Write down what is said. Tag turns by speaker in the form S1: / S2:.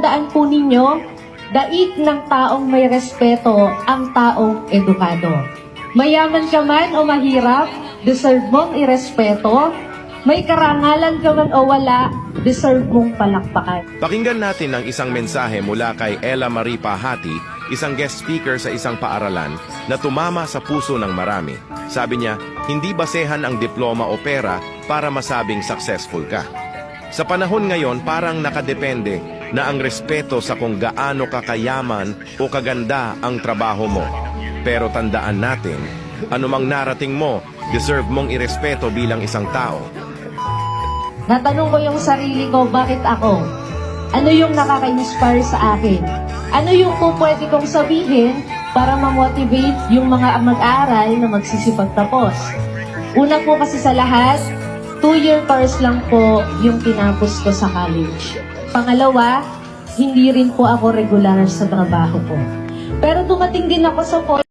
S1: Tandaan po ninyo, daig ng taong may respeto ang taong edukado. Mayaman ka man o mahirap, deserve mong irespeto. May karangalan ka man o wala, deserve mong palakpakan.
S2: Pakinggan natin ang isang mensahe mula kay Ella Marie Pahati, isang guest speaker sa isang paaralan na tumama sa puso ng marami. Sabi niya, hindi basehan ang diploma o pera para masabing successful ka. Sa panahon ngayon, parang nakadepende na ang respeto sa kung gaano kakayaman o kaganda ang trabaho mo. Pero tandaan natin, anumang narating mo, deserve mong irespeto bilang isang tao.
S1: Natanong ko yung sarili ko, bakit ako? Ano yung nakaka-inspire sa akin? Ano yung po pwede kong sabihin para ma-motivate yung mga mag-aaral na magsisipagtapos? Una po kasi sa lahat, 2-year course lang po yung tinapos ko sa college. Pangalawa, hindi rin po ako regular sa trabaho ko. Pero dumating din ako sa point